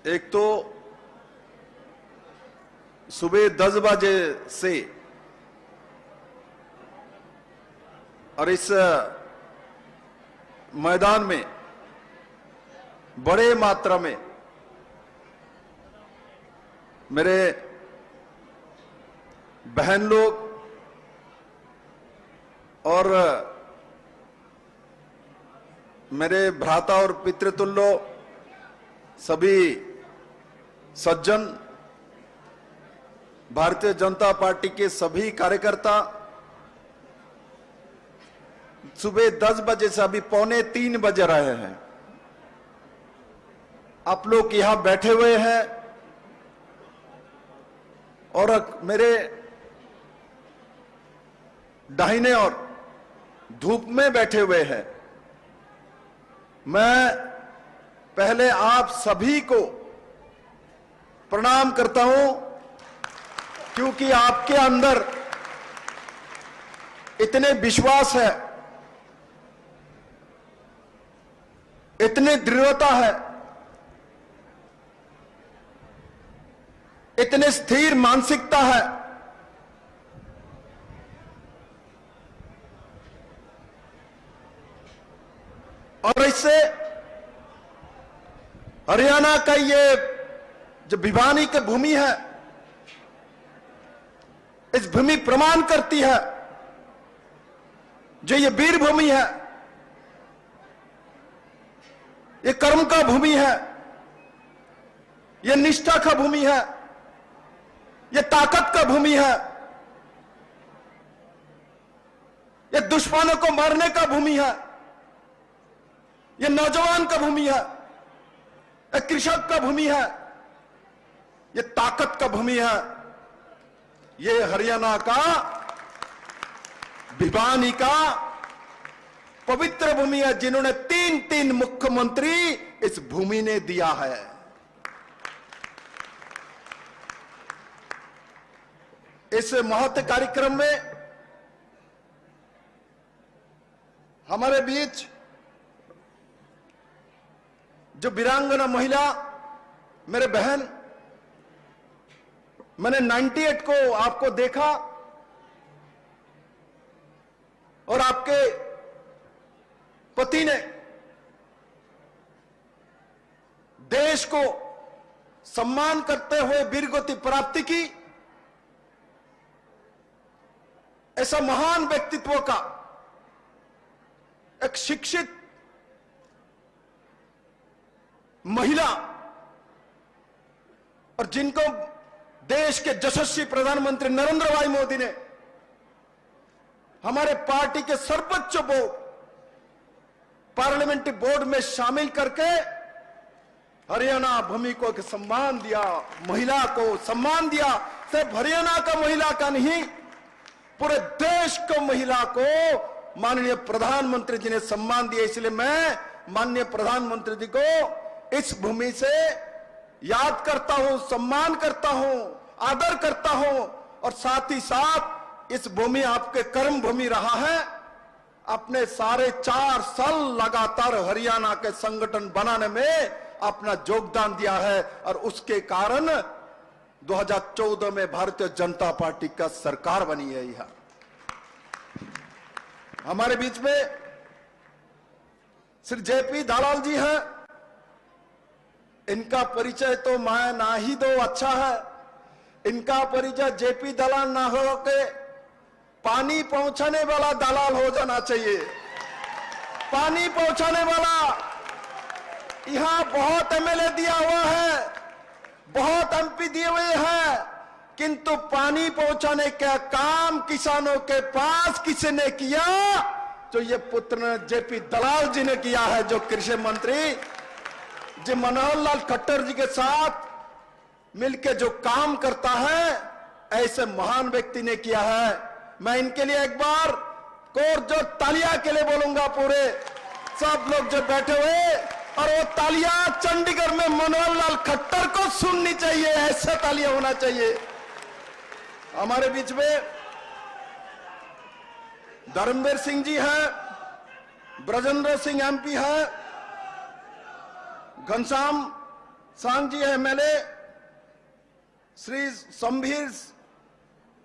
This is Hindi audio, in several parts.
एक तो सुबह 10 बजे से और इस मैदान में बड़े मात्रा में मेरे बहन लोग और मेरे भ्राता और पितृतुल्य सभी सज्जन, भारतीय जनता पार्टी के सभी कार्यकर्ता सुबह 10 बजे से अभी 2:45 बज रहे हैं। आप लोग यहां बैठे हुए हैं और मेरे दाहिने और धूप में बैठे हुए हैं। मैं पहले आप सभी को प्रणाम करता हूं, क्योंकि आपके अंदर इतने विश्वास है, इतनी दृढ़ता है, इतने स्थिर मानसिकता है और इससे हरियाणा का ये जो भिवानी की भूमि है, इस भूमि प्रमाण करती है जो ये वीर भूमि है, ये कर्म का भूमि है, ये निष्ठा का भूमि है, ये ताकत का भूमि है, ये दुश्मनों को मारने का भूमि है, ये नौजवान का भूमि है, ये कृषक का भूमि है, ये ताकत का भूमि है। ये हरियाणा का भिवानी का पवित्र भूमि है, जिन्होंने 3 मुख्यमंत्री इस भूमि ने दिया है। इस महत्व कार्यक्रम में हमारे बीच जो वीरांगना महिला मेरे बहन, मैंने 98 को आपको देखा और आपके पति ने देश को सम्मान करते हुए वीरगति प्राप्ति की। ऐसा महान व्यक्तित्व का एक शिक्षित महिला, और जिनको देश के यशस्वी प्रधानमंत्री नरेंद्र भाई मोदी ने हमारे पार्टी के सर्वोच्च बोर्ड, पार्लियामेंट्री बोर्ड में शामिल करके हरियाणा भूमि को सम्मान दिया, महिला को सम्मान दिया। सिर्फ हरियाणा का महिला का नहीं, पूरे देश को महिला को माननीय प्रधानमंत्री जी ने सम्मान दिया। इसलिए मैं माननीय प्रधानमंत्री जी को इस भूमि से याद करता हूं, सम्मान करता हूं, आदर करता हूं, और साथ ही साथ इस भूमि आपके कर्म भूमि रहा है। अपने सारे 4 साल लगातार हरियाणा के संगठन बनाने में अपना योगदान दिया है, और उसके कारण 2014 में भारतीय जनता पार्टी का सरकार बनी है। यह हमारे बीच में श्री जेपी दलाल जी हैं। इनका परिचय तो मैं ना ही दो, अच्छा है। इनका परिचय जेपी दलाल ना हो के पानी पहुंचाने वाला दलाल हो जाना चाहिए। पानी पहुंचाने वाला, यहां बहुत एमएलए दिया हुआ है, बहुत एमपी दिए हुए हैं, किंतु पानी पहुंचाने का काम किसानों के पास किसने किया? जो ये पुत्र जेपी दलाल जी ने किया है, जो कृषि मंत्री जी मनोहर लाल खट्टर जी के साथ मिलकर जो काम करता है, ऐसे महान व्यक्ति ने किया है। मैं इनके लिए एक बार कोर जो तालियां के लिए बोलूंगा, पूरे सब लोग जो बैठे हुए, और वो तालियां चंडीगढ़ में मनोहर लाल खट्टर को सुननी चाहिए, ऐसे तालियां होना चाहिए। हमारे बीच में धर्मवीर सिंह जी हैं, ब्रजेंद्र सिंह एमपी है, घनश्याम सांग जी एमएलए श्री संभीर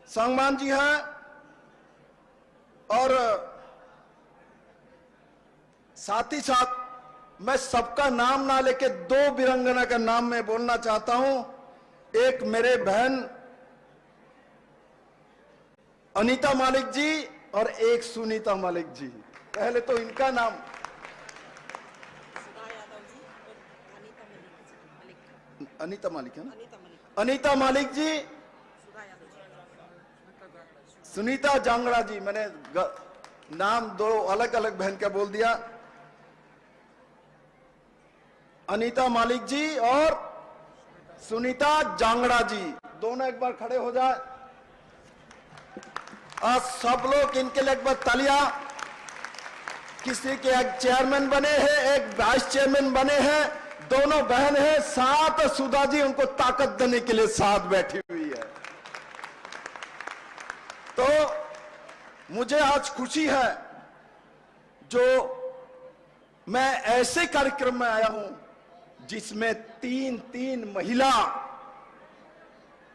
सांगमान जी हैं, और साथ ही साथ मैं सबका नाम ना लेके दो वीरांगना का नाम मैं बोलना चाहता हूं। एक मेरे बहन अनीता मलिक जी और एक सुनीता मलिक जी। पहले तो इनका नाम, अनीता मलिक है ना, अनीता मलिक जी, सुनीता जांगड़ा जी। मैंने नाम दो अलग अलग बहन का बोल दिया। अनीता मलिक जी और सुनीता जांगड़ा जी, दोनों एक बार खड़े हो जाए। आज सब लोग इनके लिए एक बार तालियां। किसी के एक चेयरमैन बने हैं, एक वाइस चेयरमैन बने हैं, दोनों बहन हैं, साथ सुधा जी उनको ताकत देने के लिए साथ बैठी हुई है। तो मुझे आज खुशी है जो मैं ऐसे कार्यक्रम में आया हूं जिसमें तीन महिला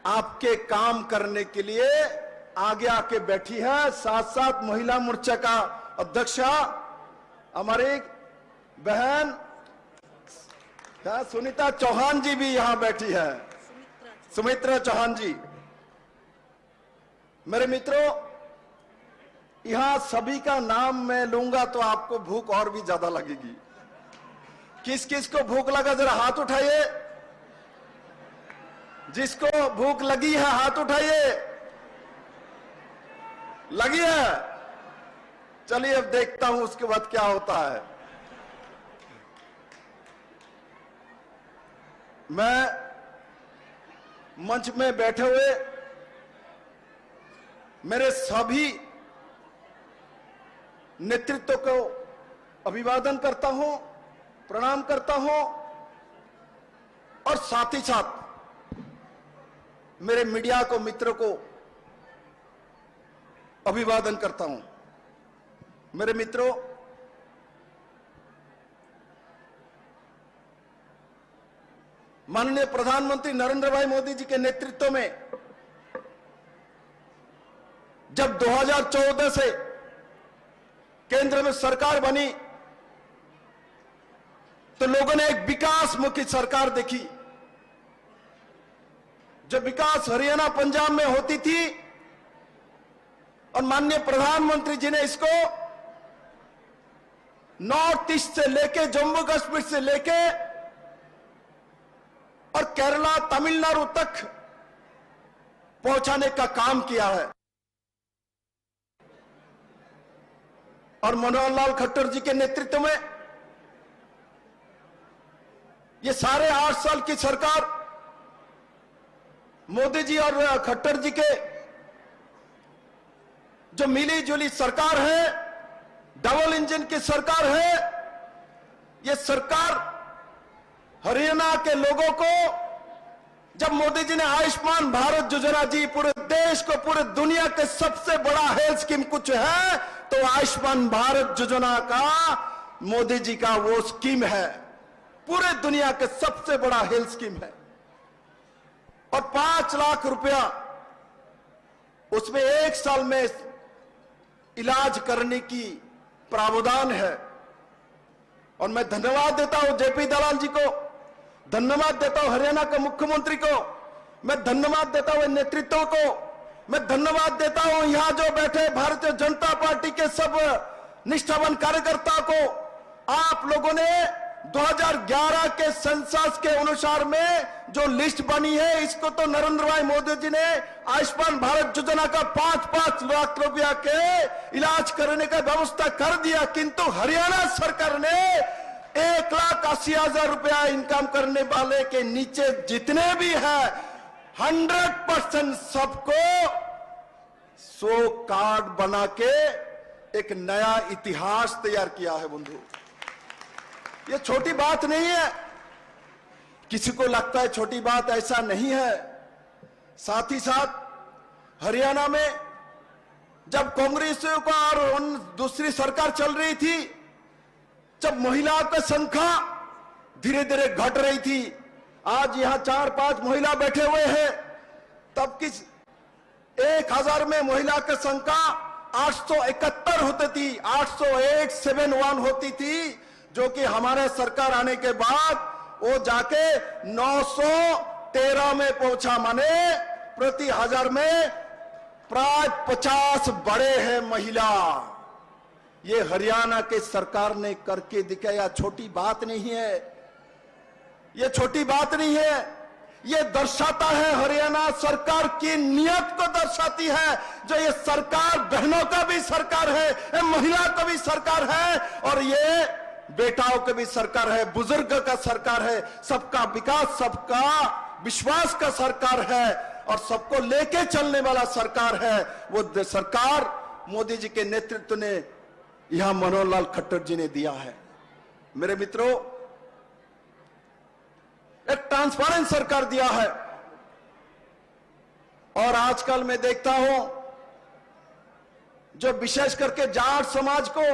आपके काम करने के लिए आगे आके बैठी है। साथ साथ महिला मोर्चा का अध्यक्षा हमारी बहन सुनीता चौहान जी भी यहां बैठी है, सुमित्रा चौहान जी। मेरे मित्रों, यहां सभी का नाम मैं लूंगा तो आपको भूख और भी ज्यादा लगेगी। किस किस को भूख लगा जरा हाथ उठाइए। जिसको भूख लगी है हाथ उठाइए। लगी है? चलिए अब देखता हूं उसके बाद क्या होता है। मैं मंच में बैठे हुए मेरे सभी नेतृत्व को अभिवादन करता हूं, प्रणाम करता हूं, और साथ ही साथ मेरे मीडिया को मित्रों को अभिवादन करता हूं। मेरे मित्रों, माननीय प्रधानमंत्री नरेंद्र भाई मोदी जी के नेतृत्व में जब 2014 से केंद्र में सरकार बनी तो लोगों ने एक विकासमुखी सरकार देखी। जो विकास हरियाणा पंजाब में होती थी, और माननीय प्रधानमंत्री जी ने इसको नॉर्थ ईस्ट से लेके, जम्मू कश्मीर से लेके और केरला तमिलनाडु तक पहुंचाने का काम किया है। और मनोहर लाल खट्टर जी के नेतृत्व में ये सारे 8 साल की सरकार, मोदी जी और खट्टर जी के जो मिली जुली सरकार है, डबल इंजन की सरकार है। ये सरकार हरियाणा के लोगों को, जब मोदी जी ने आयुष्मान भारत योजना जी, पूरे देश को, पूरे दुनिया के सबसे बड़ा हेल्थ स्कीम कुछ है तो आयुष्मान भारत योजना का मोदी जी का वो स्कीम है, पूरे दुनिया के सबसे बड़ा हेल्थ स्कीम है। और 5 लाख रुपया उसमें 1 साल में इलाज करने की प्रावधान है। और मैं धन्यवाद देता हूं जेपी दलाल जी को, धन्यवाद देता हूं हरियाणा के मुख्यमंत्री को, मैं धन्यवाद देता हूं नेतृत्व को, मैं धन्यवाद देता हूं यहां जो बैठे भारतीय जनता पार्टी के सब निष्ठावान कार्यकर्ता को। आप लोगों ने 2011 के सेंसस के अनुसार में जो लिस्ट बनी है, इसको तो नरेंद्र भाई मोदी जी ने आयुष्मान भारत योजना का 5-5 लाख रुपया के इलाज करने का व्यवस्था कर दिया, किंतु हरियाणा सरकार ने 1,80,000 रुपया इनकम करने वाले के नीचे जितने भी हैं 100% सबको 100 कार्ड बना के एक नया इतिहास तैयार किया है। बंधु, ये छोटी बात नहीं है। किसी को लगता है छोटी बात, ऐसा नहीं है। साथ ही साथ हरियाणा में जब कांग्रेस का और दूसरी सरकार चल रही थी, जब महिलाओं की संख्या धीरे धीरे घट रही थी, आज यहां 4-5 महिला बैठे हुए हैं, तब किस 1000 में महिला की संख्या 871 होती थी, 80871 होती थी, जो कि हमारे सरकार आने के बाद वो जाके 913 में पहुंचा। माने प्रति 1000 में प्राय 50 बड़े हैं महिला। ये हरियाणा के सरकार ने करके दिखाया, छोटी बात नहीं है, ये छोटी बात नहीं है। ये दर्शाता है हरियाणा सरकार की नीयत को दर्शाती है, जो ये सरकार बहनों का भी सरकार है, ये महिला का भी सरकार है, और ये बेटाओं का भी सरकार है, बुजुर्ग का सरकार है, सबका विकास, सबका विश्वास का सरकार है, और सबको लेके चलने वाला सरकार है। वो सरकार मोदी जी के नेतृत्व ने यहां मनोहर लाल खट्टर जी ने दिया है। मेरे मित्रों, एक ट्रांसपेरेंट सरकार दिया है। और आजकल मैं देखता हूं, जो विशेष करके जाट समाज को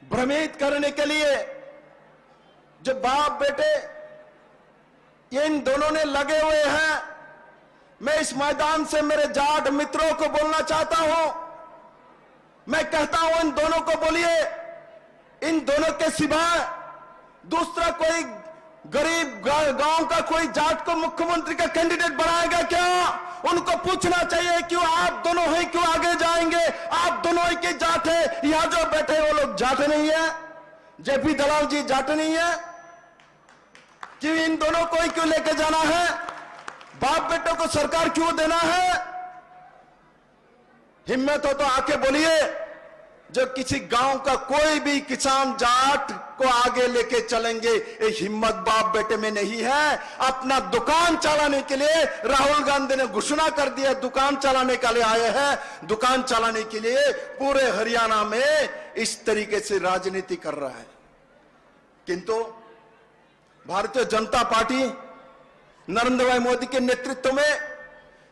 भ्रमित करने के लिए जो बाप बेटे इन दोनों ने लगे हुए हैं, मैं इस मैदान से मेरे जाट मित्रों को बोलना चाहता हूं। मैं कहता हूं, इन दोनों को बोलिए, इन दोनों के सिवाय दूसरा कोई गरीब गांव का कोई जाट को मुख्यमंत्री का कैंडिडेट बनाएगा क्या? उनको पूछना चाहिए, क्यों आप दोनों ही क्यों आगे जाएंगे? आप दोनों ही के जाट है, यहां जो बैठे वो लोग जाट नहीं है, जेपी दलाल जी जाट नहीं है, क्यों इन दोनों को ही क्यों लेके जाना है? बाप बेटों को सरकार क्यों देना है? हिम्मत हो तो आके बोलिए, जो किसी गांव का कोई भी किसान जाट को आगे लेके चलेंगे। ये हिम्मत बाप बेटे में नहीं है। अपना दुकान चलाने के लिए राहुल गांधी ने घोषणा कर दिया, दुकान चलाने के लिए आए हैं, दुकान चलाने के लिए पूरे हरियाणा में इस तरीके से राजनीति कर रहा है। किंतु भारतीय जनता पार्टी नरेंद्र भाई मोदी के नेतृत्व में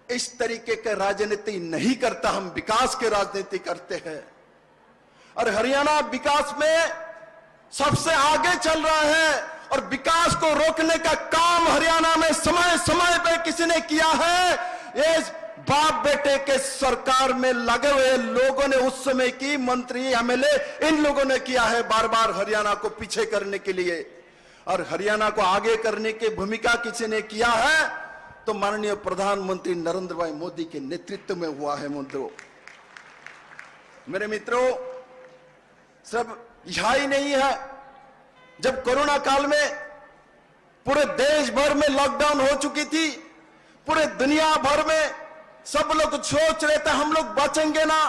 इस तरीके के राजनीति नहीं करता। हम विकास की राजनीति करते हैं, और हरियाणा विकास में सबसे आगे चल रहा है। और विकास को रोकने का काम हरियाणा में समय समय पर किसी ने किया है? ये बाप बेटे के सरकार में लगे हुए लोगों ने उस समय की, मंत्री एमएलए इन लोगों ने किया है, बार बार हरियाणा को पीछे करने के लिए। और हरियाणा को आगे करने की भूमिका किसी ने किया है तो माननीय प्रधानमंत्री नरेंद्र भाई मोदी के नेतृत्व में हुआ है। मेरे मित्रों, सब यह ही नहीं है। जब कोरोना काल में पूरे देश भर में लॉकडाउन हो चुकी थी, पूरे दुनिया भर में सब लोग सोच रहे थे हम लोग बचेंगे ना,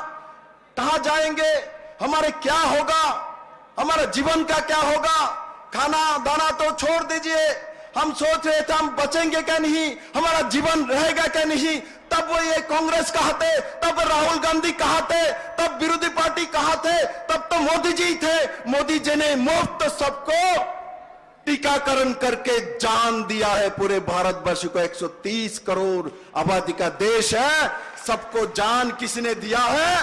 कहां जाएंगे, हमारे क्या होगा, हमारे जीवन का क्या होगा, खाना दाना तो छोड़ दीजिए, हम सोच रहे थे हम बचेंगे क्या नहीं, हमारा जीवन रहेगा क्या नहीं। तब वो ये कांग्रेस कहां थे, तब राहुल गांधी कहां थे, तब विरोधी पार्टी कहां थे, तब तो मोदी जी थे। मोदी जी ने मुफ्त सबको टीकाकरण करके जान दिया है। पूरे भारतवर्ष को 130 करोड़ आबादी का देश है, सबको जान किसने दिया है?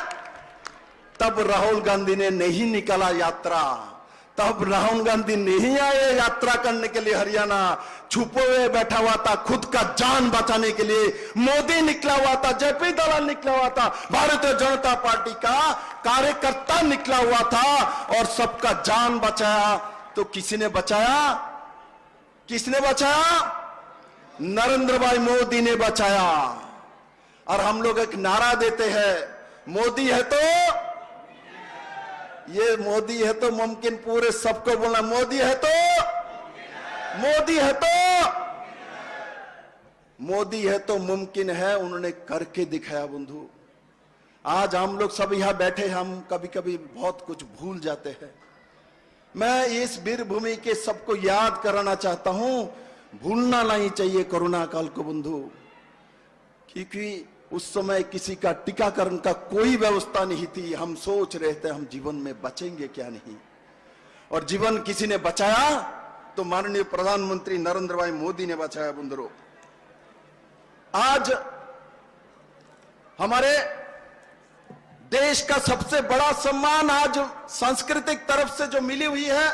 तब राहुल गांधी ने नहीं निकाला यात्रा, तब राहुल गांधी नहीं आए यात्रा करने के लिए हरियाणा, छुपे हुए बैठा हुआ था खुद का जान बचाने के लिए। मोदी निकला हुआ था, जेपी दलाल निकला हुआ था, भारतीय जनता पार्टी का कार्यकर्ता निकला हुआ था और सबका जान बचाया। तो किसी ने बचाया? किसने बचाया? नरेंद्र भाई मोदी ने बचाया। और हम लोग एक नारा देते हैं, मोदी है तो, ये मोदी है तो मुमकिन, पूरे सबको बोलना मोदी है तो, मोदी है तो, मोदी है तो मुमकिन है। उन्होंने करके दिखाया बंधु। आज हम लोग सब यहां बैठे, हम कभी कभी बहुत कुछ भूल जाते हैं। मैं इस वीर भूमि के सबको याद कराना चाहता हूं, भूलना नहीं चाहिए कोरोना काल को बंधु, क्योंकि उस समय किसी का टीकाकरण का कोई व्यवस्था नहीं थी। हम सोच रहे थे हम जीवन में बचेंगे क्या नहीं, और जीवन किसी ने बचाया तो माननीय प्रधानमंत्री नरेंद्र भाई मोदी ने बचाया बंधुओं। आज हमारे देश का सबसे बड़ा सम्मान आज सांस्कृतिक तरफ से जो मिली हुई है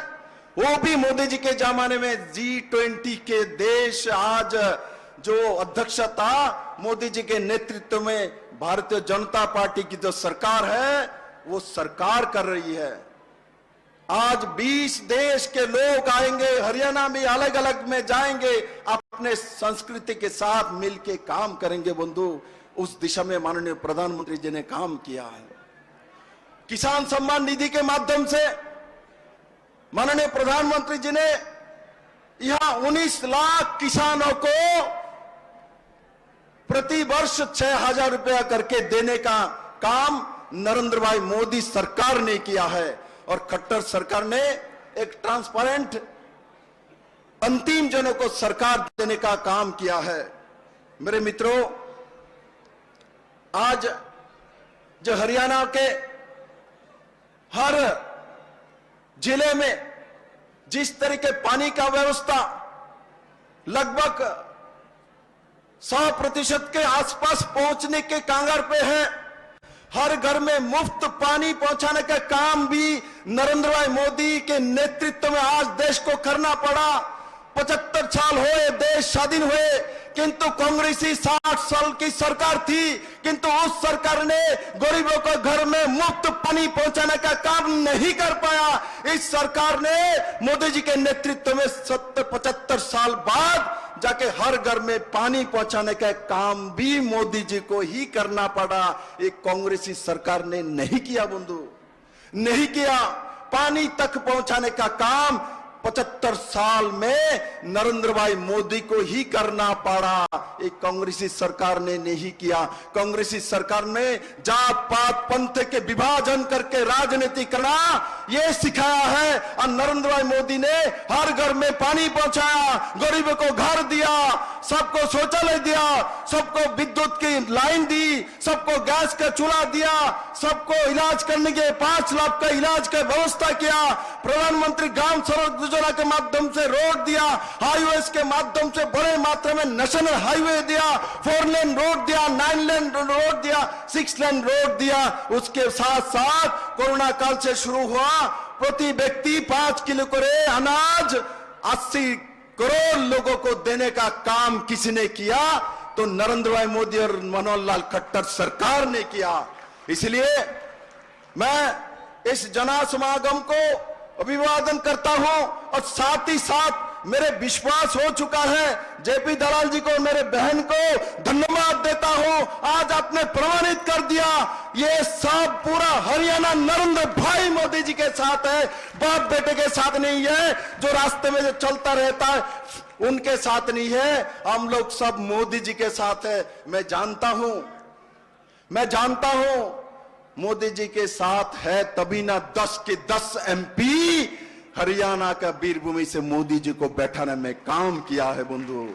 वो भी मोदी जी के जमाने में G20 के देश, आज जो अध्यक्षता मोदी जी के नेतृत्व में भारतीय जनता पार्टी की जो सरकार है वो सरकार कर रही है। आज 20 देश के लोग आएंगे, हरियाणा में अलग अलग में जाएंगे, अपने संस्कृति के साथ मिलके काम करेंगे। बंधु, उस दिशा में माननीय प्रधानमंत्री जी ने काम किया है। किसान सम्मान निधि के माध्यम से माननीय प्रधानमंत्री जी ने यहां 19 लाख किसानों को प्रति वर्ष 6,000 रुपया करके देने का काम नरेंद्र भाई मोदी सरकार ने किया है। और खट्टर सरकार ने एक ट्रांसपेरेंट अंतिम जनों को सरकार देने का काम किया है। मेरे मित्रों, आज जो हरियाणा के हर जिले में जिस तरीके पानी का व्यवस्था लगभग 100% के आसपास पहुंचने के कांगर पे है, हर घर में मुफ्त पानी पहुंचाने का काम भी नरेंद्र भाई मोदी के नेतृत्व में आज देश को करना पड़ा। 75 साल हुए देश स्वाधीन हुए, किंतु कांग्रेसी 60 साल की सरकार थी, किंतु उस सरकार ने गरीबों को घर में मुफ्त पानी पहुंचाने का काम नहीं कर पाया। इस सरकार ने मोदी जी के नेतृत्व में 75 साल बाद जाके हर घर में पानी पहुंचाने का काम भी मोदी जी को ही करना पड़ा। एक कांग्रेसी सरकार ने नहीं किया बंधु, नहीं किया। पानी तक पहुंचाने का काम 75 साल में नरेंद्र भाई मोदी को ही करना पड़ा। एक कांग्रेसी सरकार ने नहीं किया। कांग्रेसी सरकार ने जात पात पंथ के विभाजन करके राजनीति करना ये सिखाया है। और नरेंद्र भाई मोदी ने हर घर में पानी पहुंचाया, गरीबों को घर दिया, सबको शौचालय दिया, सबको विद्युत की लाइन दी, सबको गैस का चूल्हा दिया, सबको इलाज करने के 5 लाख का इलाज का व्यवस्था किया। प्रधानमंत्री ग्राम सड़क योजना के माध्यम से रोड दिया, हाईवेज के माध्यम से बड़े मात्रा में नेशनल हाईवे दिया, 4 लेन रोड दिया, 9 लेन रोड दिया, 6 लेन रोड दिया। उसके साथ साथ कोरोना काल से शुरू हुआ प्रति व्यक्ति 5 किलो करे अनाज 80 करोड़ लोगों को देने का काम किसी ने किया तो नरेंद्र भाई मोदी और मनोहर लाल खट्टर सरकार ने किया। इसलिए मैं इस जनसमागम को अभिवादन करता हूं और साथ ही साथ मेरे विश्वास हो चुका है, जेपी दलाल जी को, मेरे बहन को धन्यवाद देता हूं। आज आपने प्रमाणित कर दिया ये सब पूरा हरियाणा नरेंद्र भाई मोदी जी के साथ है, बाप बेटे के साथ नहीं है। जो रास्ते में जो चलता रहता है उनके साथ नहीं है, हम लोग सब मोदी जी के साथ है। मैं जानता हूं मोदी जी के साथ है तभी ना 10 के 10 MP हरियाणा का वीरभूमि से मोदी जी को बैठाने में काम किया है बंधु।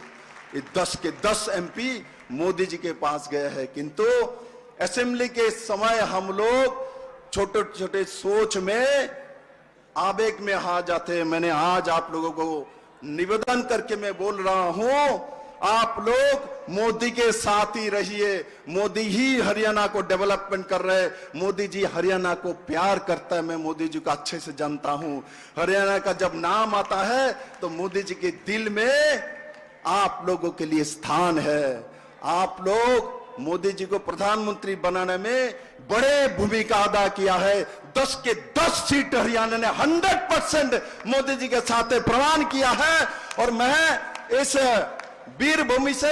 ये 10 के 10 MP मोदी जी के पास गए हैं, किंतु असेंबली के समय हम लोग छोटे छोटे सोच में आवेग में आ जाते हैं। मैंने आज आप लोगों को निवेदन करके मैं बोल रहा हूं, आप लोग मोदी के साथ ही रहिए। मोदी ही हरियाणा को डेवलपमेंट कर रहे हैं, मोदी जी हरियाणा को प्यार करता है। मैं मोदी जी को अच्छे से जानता हूं। हरियाणा का जब नाम आता है तो मोदी जी के दिल में आप लोगों के लिए स्थान है। आप लोग मोदी जी को प्रधानमंत्री बनाने में बड़े भूमिका अदा किया है। 10 के 10 सीट हरियाणा ने 100% मोदी जी के साथ प्रमाण किया है। और मैं इस वीरभूमि से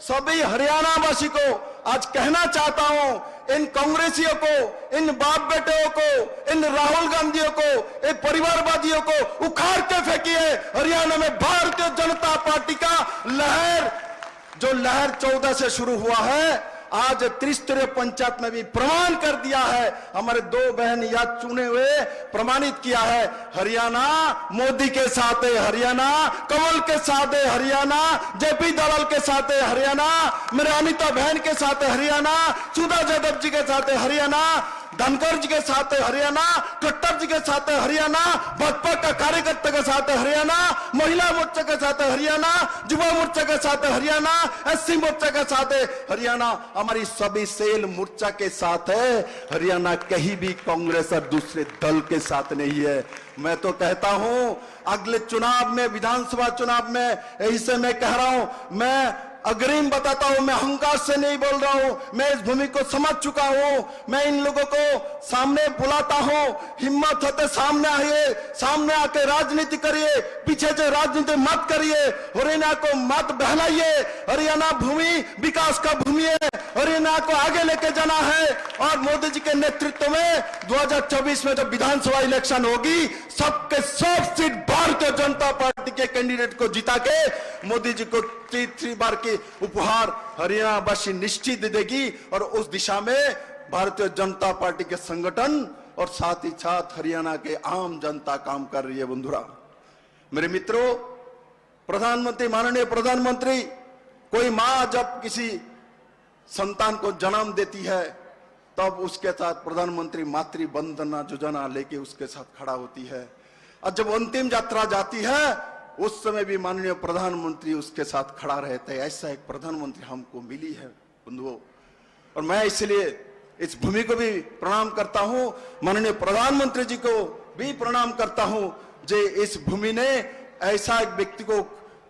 सभी हरियाणा वासी को आज कहना चाहता हूं, इन कांग्रेसियों को, इन बाप बेटों को, इन राहुल गांधियों को, इन परिवारवादियों को उखाड़ के फेंकिए। हरियाणा में भारतीय जनता पार्टी का लहर, जो लहर 14 से शुरू हुआ है, आज त्रिस्तरीय पंचायत में भी प्रमाण कर दिया है। हमारे 2 बहन या चुने हुए प्रमाणित किया है, हरियाणा मोदी के साथ है, हरियाणा कमल के साथ है, हरियाणा जेपी दलाल के साथ है, हरियाणा मेरे अनिता बहन के साथ है, हरियाणा सुधा यादव जी के साथ है, हरियाणा धनखड़ जी के साथ है हरियाणा, खट्टर जी के साथ है हरियाणा, भाजपा का कार्यकर्ता के साथ है हरियाणा, महिला मोर्चा के साथ है हरियाणा, युवा मोर्चा के साथ है हरियाणा, एससी मोर्चा के साथ है हरियाणा, हमारी सभी सेल मोर्चा के साथ है हरियाणा। कहीं भी कांग्रेस और दूसरे दल के साथ नहीं है। मैं तो कहता हूं अगले चुनाव में, विधानसभा चुनाव में, यही से मैं कह रहा हूं, मैं अग्रिम बताता हूं, मैं अहंकार से नहीं बोल रहा हूं, मैं इस भूमि को समझ चुका हूं। मैं इन लोगों को सामने बुलाता हूं, हिम्मत होते सामने आइए, सामने आके राजनीति करिए, पीछे से राजनीति मत करिए, हरियाणा को मत बहलाइए। हरियाणा भूमि विकास का भूमि है, हरियाणा को आगे लेके जाना है। और मोदी जी के नेतृत्व में 2024 में जब विधानसभा इलेक्शन होगी, सबके सब सीट भारतीय जनता पार्टी के कैंडिडेट को जिता के मोदी जी को तीसरी बार की उपहार हरियाणा वासी निश्चित देगी। और उस दिशा में भारतीय जनता पार्टी के संगठन और साथ ही साथ हरियाणा के आम जनता काम कर रही है। बंधुरा, मेरे मित्रों, प्रधानमंत्री, माननीय प्रधानमंत्री, कोई मां जब किसी संतान को जन्म देती है तब उसके साथ प्रधानमंत्री मातृ वंदना योजना लेके उसके साथ खड़ा होती है, और जब अंतिम यात्रा जाती है उस समय भी माननीय प्रधानमंत्री उसके साथ खड़ा रहते हैं। ऐसा एक प्रधानमंत्री हमको मिली है बंधुओं। और मैं इसलिए इस भूमि को भी प्रणाम करता हूं, माननीय प्रधानमंत्री जी को भी प्रणाम करता हूं, जो इस भूमि ने ऐसा एक व्यक्ति को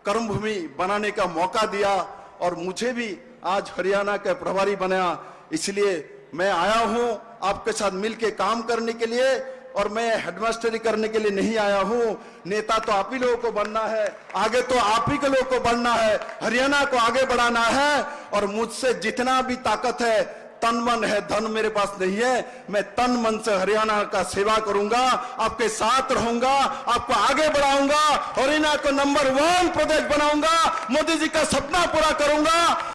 कर्म भूमि बनाने का मौका दिया और मुझे भी आज हरियाणा का प्रभारी बनाया। इसलिए मैं आया हूं आपके साथ मिलकर काम करने के लिए, और मैं हेडमास्टरी करने के लिए नहीं आया हूं। नेता तो आप ही लोगों को बनना है, आगे तो आप ही के लोगों को बनना है, हरियाणा को आगे बढ़ाना है। और मुझसे जितना भी ताकत है, तन मन है, धन मेरे पास नहीं है, मैं तन मन से हरियाणा का सेवा करूंगा, आपके साथ रहूंगा, आपको आगे बढ़ाऊंगा, हरियाणा को नंबर 1 प्रदेश बनाऊंगा, मोदी जी का सपना पूरा करूंगा।